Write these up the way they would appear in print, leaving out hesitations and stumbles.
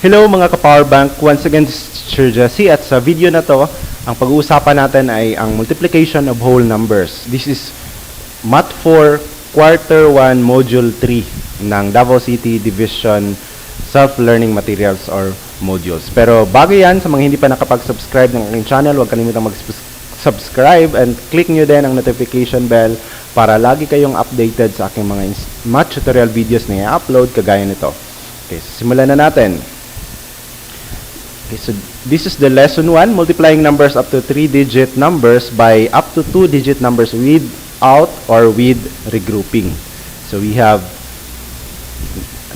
Hello mga ka-powerbank, once again this is Teacher Jesse at sa video na to, ang pag-uusapan natin ay ang multiplication of whole numbers. This is Math 4 Quarter 1 Module 3 ng Davao City Division Self-Learning Materials or Modules. Pero bago yan, sa mga hindi pa nakapag-subscribe ng aking channel, huwag kalimutang mag-subscribe and click nyo din ang notification bell para lagi kayong updated sa aking mga math tutorial videos na i-upload kagaya nito. Okay, simulan na natin. Okay, so this is the lesson 1, multiplying numbers up to 3-digit numbers by up to 2-digit numbers without or with regrouping. So we have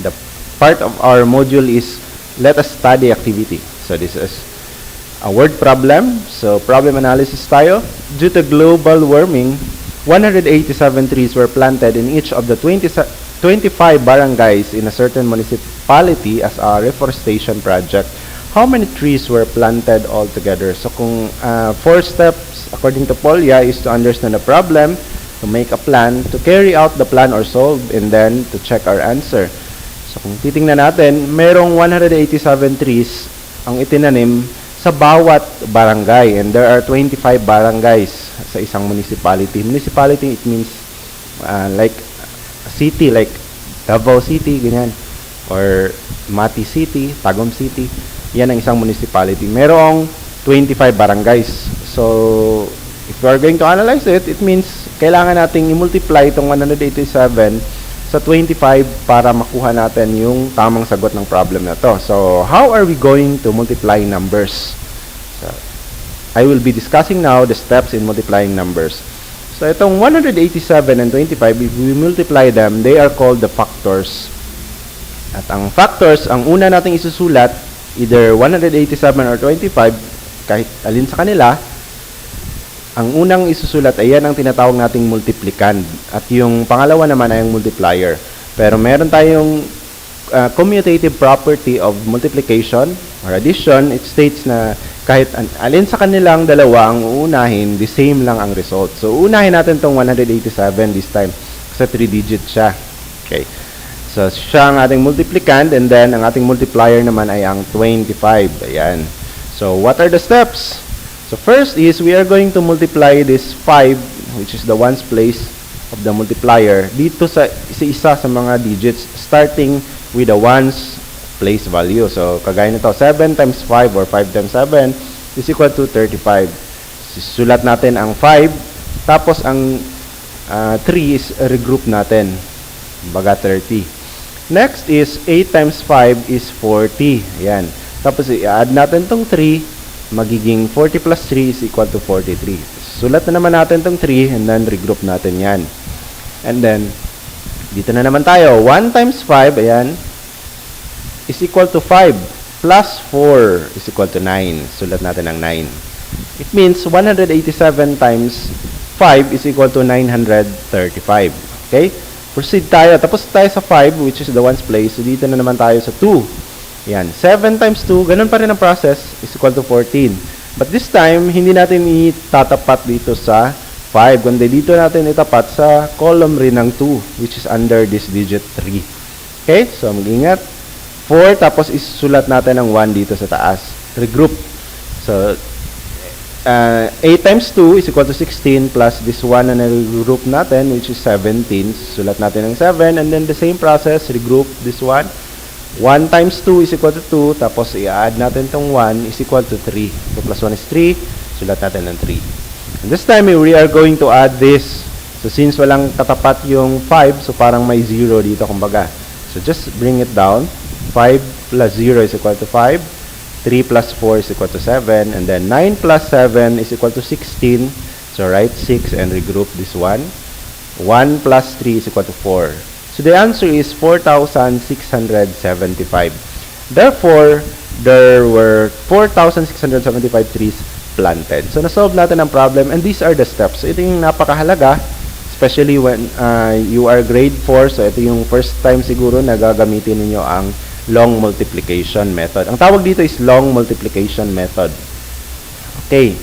the part of our module is let us study activity. So this is a word problem. So problem analysis tayo. Due to global warming, 187 trees were planted in each of the 25 barangays in a certain municipality as a reforestation project. How many trees were planted altogether? So kung 4 steps according to Polya is to understand the problem, to make a plan, to carry out the plan or solve, and then to check our answer. So kung titingnan natin, merong 187 trees ang itinanim sa bawat barangay, and there are 25 barangays sa isang municipality. Municipality, it means like a city, like Davao City, ganyan, or Mati City, Tagum City. Yan ang isang municipality. Merong 25 barangays. So, if we are going to analyze it, it means kailangan nating i-multiply itong 187 sa 25 para makuha natin yung tamang sagot ng problem na to. So, how are we going to multiply numbers? So, I will be discussing now the steps in multiplying numbers. So, itong 187 and 25, if we multiply them, they are called the factors. At ang factors, ang una nating isusulat, either 187 or 25, kahit alin sa kanila, ang unang isusulat ay yan ang tinatawag nating multiplicand. At yung pangalawa naman ay ang multiplier. Pero meron tayong commutative property of multiplication or addition. It states na kahit alin sa kanilang dalawa ang uunahin, the same lang ang result. So, unahin natin tong 187 this time kasi 3-digit siya. Okay. So, siya ang ating multiplicand, and then ang ating multiplier naman ay ang 25. Ayan. So, what are the steps? So, first is we are going to multiply this 5, which is the ones place of the multiplier, dito sa isa sa mga digits, starting with the ones place value. So, kagaya nito, 7 times 5 or 5 times 7 is equal to 35. Sulat natin ang 5, tapos ang 3 is regroup natin. Baga 30. Next is 8 times 5 is 40. Ayan. Tapos i-add natin tong 3, magiging 40 plus 3 is equal to 43. Sulat na naman natin tong 3 and then regroup natin yan. And then, dito na naman tayo. 1 times 5, ayan, is equal to 5 plus 4 is equal to 9. Sulat natin ang 9. It means 187 times 5 is equal to 935. Okay? Proceed tayo. Tapos tayo sa 5, which is the ones place. So, dito na naman tayo sa 2. Yan. 7 times 2, ganun pa rin ang process, is equal to 14. But this time, hindi natin itatapat dito sa 5, kundi dito natin itapat sa column rin ng 2, which is under this digit 3. Okay? So, mag-ingat. 4, tapos isulat natin ang 1 dito sa taas. Regroup. So, 8 times 2 is equal to 16 plus this 1 na regroup natin, which is 17. Sulat natin ang 7, and then the same process, regroup this 1. 1 times 2 is equal to 2, tapos i-add natin itong 1 is equal to 3. 2 plus 1 is 3, sulat natin ng 3. And this time, we are going to add this. So, since walang katapat yung 5, so parang may 0 dito, kumbaga. So, just bring it down. 5 plus 0 is equal to 5. 3 plus 4 is equal to 7, and then 9 plus 7 is equal to 16. So, write 6 and regroup this one. 1 plus 3 is equal to 4. So, the answer is 4,675. Therefore, there were 4,675 trees planted. So, nasolve natin ang problem, and these are the steps. So, ito yung napakahalaga, especially when you are grade 4. So, ito yung first time siguro na gagamitin ninyo ang long multiplication method. Ang tawag dito is long multiplication method. Okay.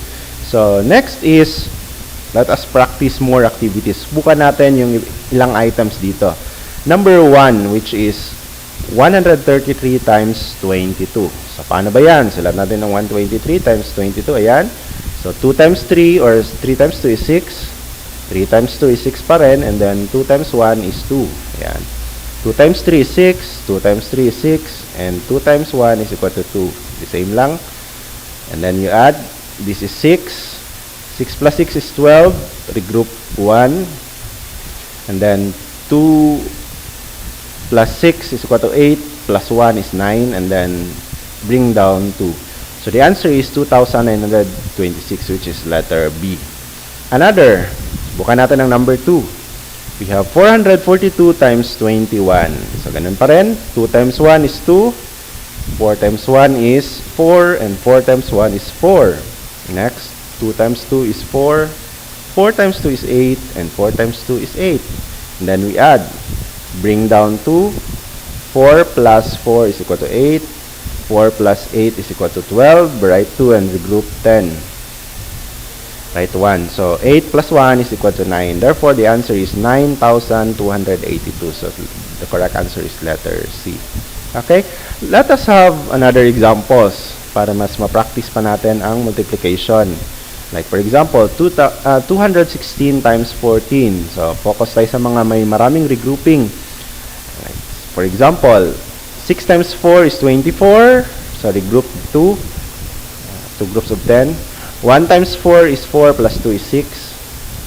So, next is, let us practice more activities. Bukan natin yung ilang items dito. Number 1, which is 133 times 22. So, paano ba yan? Sulat natin ng 123 times 22. Ayan. So, 2 times 3 or 3 times 2 is 6. 3 times 2 is 6 pa rin. And then, 2 times 1 is 2. Ayan. 2 times 3 is 6. 2 times 3 is 6. And 2 times 1 is equal to 2. The same lang. And then, you add. This is 6. 6 plus 6 is 12. Regroup 1. And then, 2 plus 6 is equal to 8. Plus 1 is 9. And then, bring down 2. So, the answer is 2,926, which is letter B. Another. Bukan natin ang number 2. We have 442 times 21. So, ganun pa rin. 2 times 1 is 2. 4 times 1 is 4. And 4 times 1 is 4. Next, 2 times 2 is 4. 4 times 2 is 8. And 4 times 2 is 8. And then we add. Bring down 2. 4 plus 4 is equal to 8. 4 plus 8 is equal to 12. Write 2 and regroup 10. Write 1. So, 8 plus 1 is equal to 9. Therefore, the answer is 9,282. So, the correct answer is letter C. Okay? Let us have another examples para mas ma-practice pa natin ang multiplication. Like, for example, 216 times 14. So, focus tayo sa mga may maraming regrouping. Like, for example, 6 times 4 is 24. So, regroup 2. 2 groups of 10. 1 times 4 is 4 plus 2 is 6.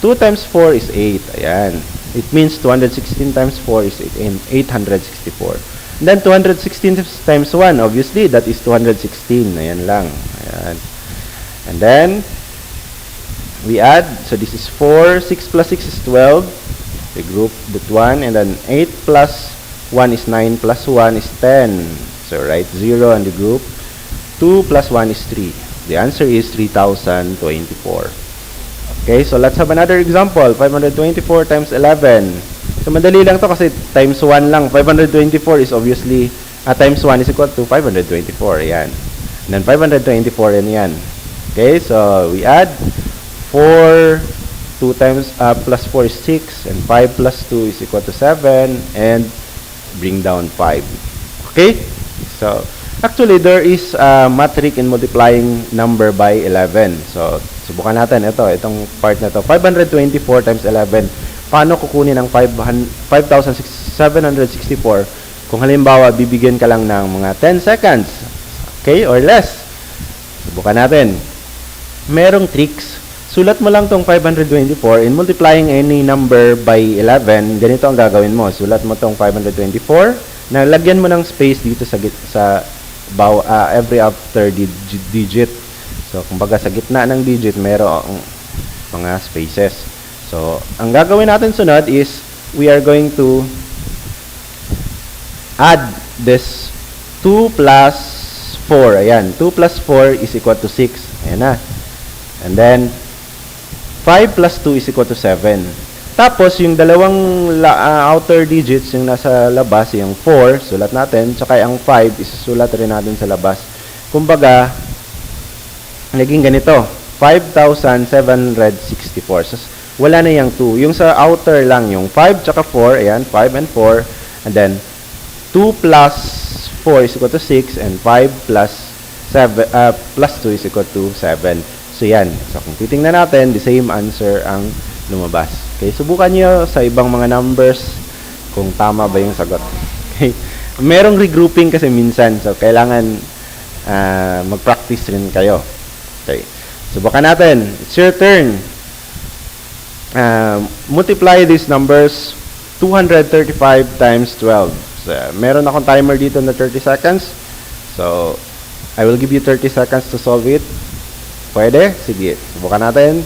2 times 4 is 8. Ayan. It means 216 times 4 is 864. And then 216 times 1, obviously, that is 216. Ayan lang. Ayan. And then, we add. So, this is 4. 6 plus 6 is 12. We group that 1. And then, 8 plus 1 is 9 plus 1 is 10. So, write 0 on the group. 2 plus 1 is 3. The answer is 3,024. Okay, so let's have another example. 524 times 11. So, madali lang to kasi times 1 lang. 524 is obviously, times 1 is equal to 524. Ayan. And then 524 yan. Okay, so we add 4, 2 times, plus 4 is 6. And 5 plus 2 is equal to 7. And bring down 5. Okay, so actually, there is a math trick in multiplying number by 11. So, subukan natin. Itong part na to. 524 times 11. Paano kukunin ang 5,764 kung halimbawa, bibigyan ka lang ng mga 10 seconds. Okay, or less. Subukan natin. Merong tricks. Sulat mo lang tong 524 in multiplying any number by 11. Ganito ang gagawin mo. Sulat mo tong 524. Nalagyan mo ng space dito sa every after digit. So, kumbaga sa gitna ng digit, mayroong mga spaces. So, ang gagawin natin sunod is, we are going to add this 2 plus 4. Ayan, 2 plus 4 is equal to 6. Ayan na. And then, 5 plus 2 is equal to 7. Tapos, yung dalawang outer digits, yung nasa labas, yung 4, sulat natin, tsaka yung 5, isusulat rin natin sa labas. Kumbaga, naging ganito, 5,764. So, wala na yung 2. Yung sa outer lang, yung 5 tsaka 4, ayan, 5 and 4, and then, 2 plus 4 is equal to 6, and 5 plus 2 is equal to 7. So, yan. So, kung titingnan natin, the same answer ang lumabas. Okay, subukan nyo sa ibang mga numbers kung tama ba yung sagot. Okay, merong regrouping kasi minsan, so kailangan mag-practice rin kayo. Okay, subukan natin. It's your turn. Multiply these numbers. 235 times 12. So, meron akong timer dito na 30 seconds. So, I will give you 30 seconds to solve it. Pwede? Sige, subukan natin.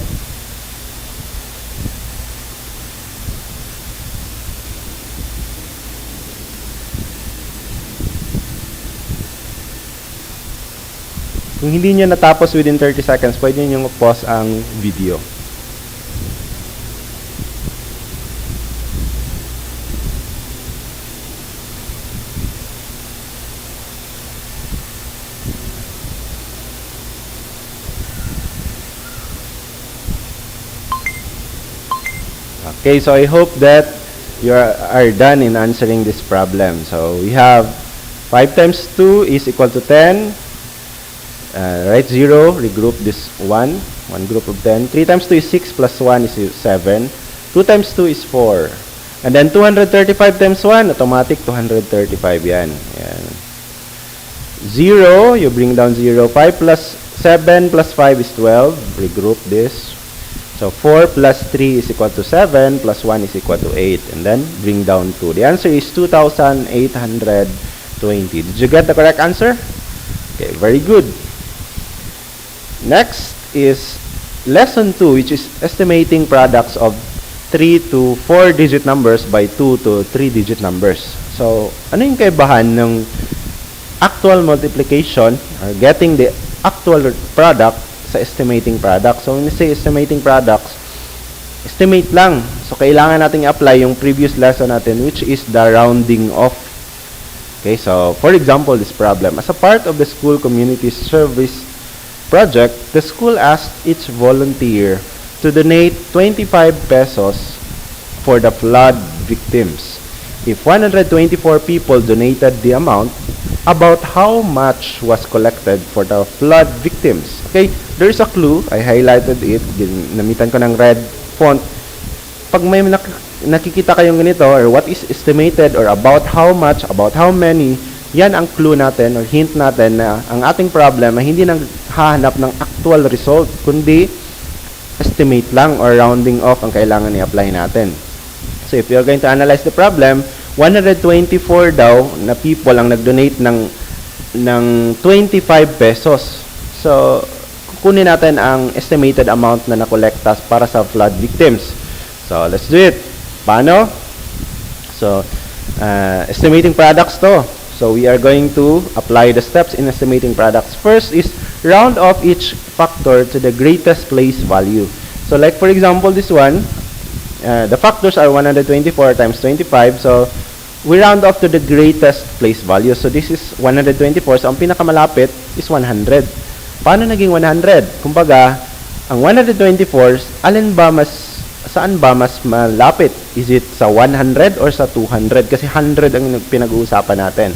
Kung hindi nyo natapos within 30 seconds, pwede nyo pause ang video. Okay, so I hope that you are done in answering this problem. So we have 5 times 2 is equal to 10. Write 0, regroup this 1 group of 10. 3 times 2 is 6 plus 1 is 7. 2 times 2 is 4. And then 235 times 1, automatic 235 yan. 0, you bring down 0. 5 plus 7 plus 5 is 12. Regroup this. So 4 plus 3 is equal to 7 plus 1 is equal to 8. And then bring down 2. The answer is 2,820. Did you get the correct answer? Okay, very good. Next is lesson 2, which is estimating products of 3 to 4 digit numbers by 2 to 3 digit numbers. So, ano yung kaibahan ng actual multiplication or getting the actual product sa estimating product? So, when we say estimating products, estimate lang. So, kailangan natin i-apply yung previous lesson natin, which is the rounding off. Okay, so, for example, this problem. As a part of the school community service project, the school asked each volunteer to donate 25 pesos for the flood victims. If 124 people donated the amount, about how much was collected for the flood victims? Okay, there is a clue. I highlighted it. Namitan ko ng red font. Pag may nakikita kayong ganito, or what is estimated, or about how much, about how many, yan ang clue natin or hint natin na ang ating problem ay hindi nang hahanap ng actual result, kundi estimate lang or rounding off ang kailangan i-apply natin. So if you're going to analyze the problem, 124 daw na people ang nag-donate ng 25 pesos. So kukunin natin ang estimated amount na nakolekta para sa flood victims. So let's do it. Paano? So estimating products to. So we are going to apply the steps in estimating products. First is round off each factor to the greatest place value. So like for example, this one, the factors are 124 times 25. So we round off to the greatest place value. So this is 124. So ang pinakamalapit is 100. Paano naging 100? Kumbaga, ang 124, saan ba mas malapit? Is it sa 100 or sa 200? Kasi 100 ang pinag-uusapan natin.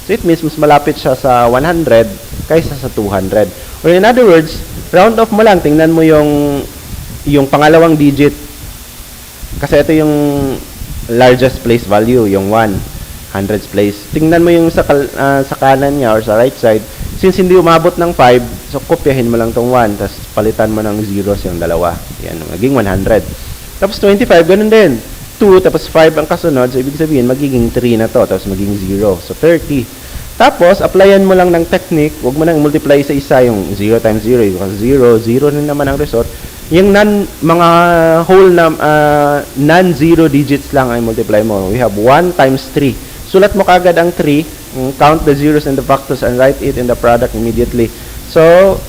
So it means mas malapit siya sa 100 kaysa sa 200. Or in other words, round off mo lang. Tingnan mo yung pangalawang digit. Kasi ito yung largest place value, yung 100th place. Tingnan mo yung sa kanan niya or sa right side. Since hindi umabot ng 5, so kopyahin mo lang tong 1, tapos palitan mo ng zeros yung dalawa. Yan, magiging 100. Tapos 25, ganun din. 2, tapos 5 ang kasunod, so ibig sabihin, magiging 3 na to, tapos magiging 0. So 30. Tapos, applyan mo lang ng technique, huwag mo nang multiply sa isa, yung 0 times 0, yung 0, 0 na naman ang result. Yung mga whole na non-zero digits lang ay multiply mo. We have 1 times 3. Sulat mo kagad ang 3, count the zeros and the factors and write it in the product immediately. So,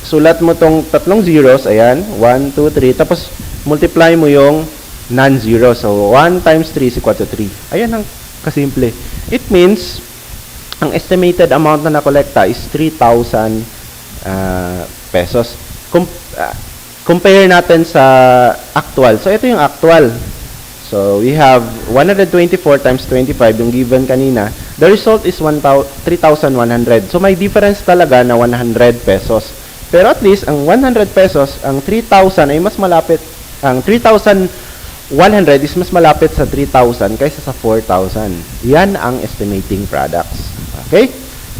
sulat mo tong tatlong zeros, ayan, 1, 2, 3, tapos multiply mo yung non-zero. So, 1 times 3 is equal to 3. Ayan ang kasimple. It means, ang estimated amount na nakolekta is 3,000 pesos. Compare natin sa actual. So, ito yung actual. So, we have 124 times 25, yung given kanina. The result is 3,100. So, may difference talaga na 100 pesos. Pero at least, ang 100 pesos, ang 3,000 ay mas malapit. Ang 3,100 is mas malapit sa 3,000 kaysa sa 4,000. Yan ang estimating products. Okay?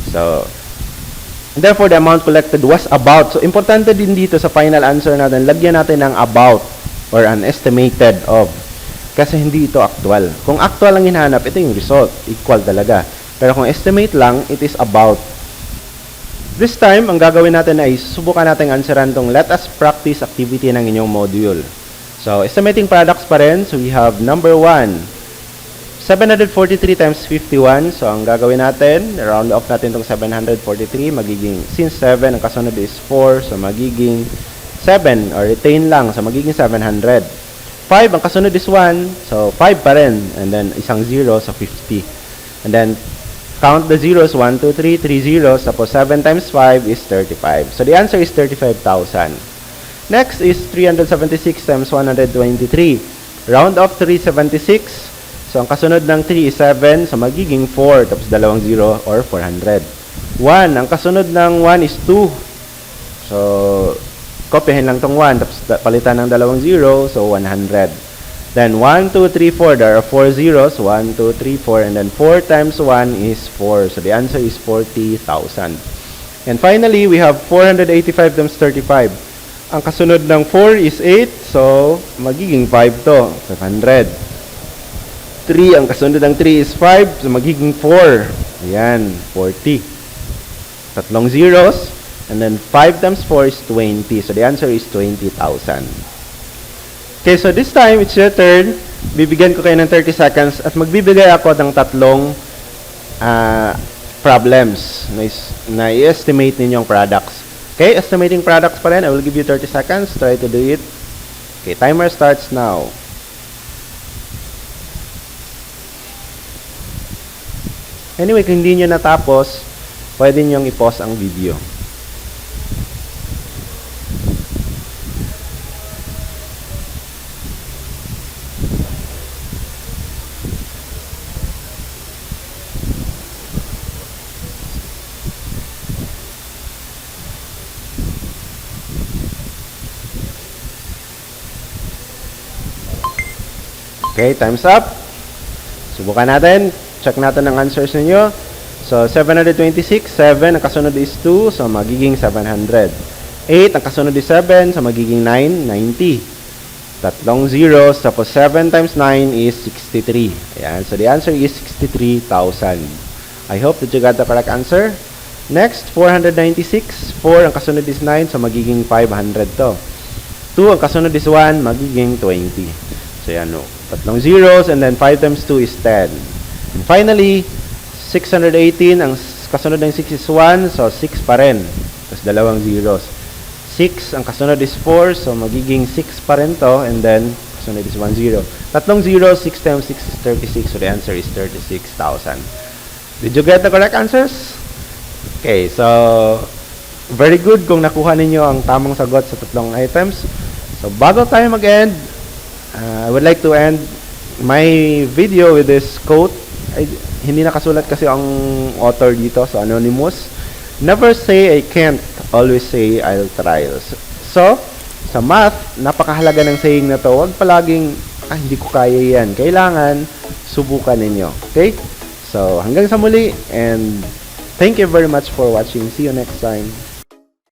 So, therefore, the amount collected was about. So, importante din dito sa final answer natin, lagyan natin ng about or an estimated of. Kasi hindi ito actual. Kung actual lang hinahanap, ito yung result. Equal talaga. Pero kung estimate lang, it is about. This time, ang gagawin natin ay susubukan natin answeran tong let us practice activity ng inyong module. So, estimating products pa rin. So, we have number 1. 743 times 51. So, ang gagawin natin, round off natin itong 743. Magiging, since 7, ang kasunod is 4. So, magiging 7 or retain lang. So, magiging 700. 5, ang kasunod is 1. So, 5 pa rin. And then, isang 0. So, 50. And then, count the zeros. 1, 2, 3, 3 zeros. Tapos, 7 times 5 is 35. So, the answer is 35,000. Next is 376 times 123. Round off 376. So, ang kasunod ng 3 is 7. So, magiging 4. Tapos, dalawang 0 or 400. 1. Ang kasunod ng 1 is 2. So, kopyahin lang tong 1. Tapos, palitan ng dalawang 0. So, 100. Then, 1, 2, 3, 4. There are 4 zeros. 1, 2, 3, 4. And then, 4 times 1 is 4. So, the answer is 40,000. And finally, we have 485 times 35. Ang kasunod ng 4 is 8. So, magiging 5 to. 500. 3. Ang kasunod ng 3 is 5. So, magiging 4. Ayan, 40. Tatlong zeros. And then, 5 times 4 is 20. So, the answer is 20,000. Okay, so this time, it's your turn. Bibigyan ko kayo ng 30 seconds at magbibigay ako ng tatlong problems na i-estimate ninyong products. Okay, estimating products pa rin. I will give you 30 seconds. Try to do it. Okay, timer starts now. Anyway, kung hindi nyo natapos, pwede nyo i-pause ang video. Okay, time's up. Subukan natin. Check natin ang answers ninyo. So, 726, 7, ang kasunod is 2, so magiging 700. 8, ang kasunod is 7, so magiging 9, 90. Tatlong zeros, tapos 7 times 9 is 63. Ayan, so the answer is 63,000. I hope that you got the correct answer. Next, 496, 4, ang kasunod is 9, so magiging 500 to. 2, ang kasunod is 1, magiging 20. So, yan, no. Tatlong zeros, and then 5 times 2 is 10. And finally, 618, ang kasunod ng 6 is 1, so 6 pa rin. Tapos dalawang zeros. 6, ang kasunod is 4, so magiging 6 pa rin to, and then kasunod is 1 0. Tatlong zeros, 6 times 6 is 36, so the answer is 36,000. Did you get the correct answers? Okay, so very good kung nakuha ninyo ang tamang sagot sa tatlong items. So bago tayo mag-end, I would like to end my video with this quote. Hindi nakasulat kasi ang author dito, so anonymous. Never say I can't, always say I'll try. So, sa math, napakahalaga ng saying na to. Huwag palaging, hindi ko kaya yan. Kailangan, subukan ninyo. Okay? So, hanggang sa muli, and thank you very much for watching. See you next time.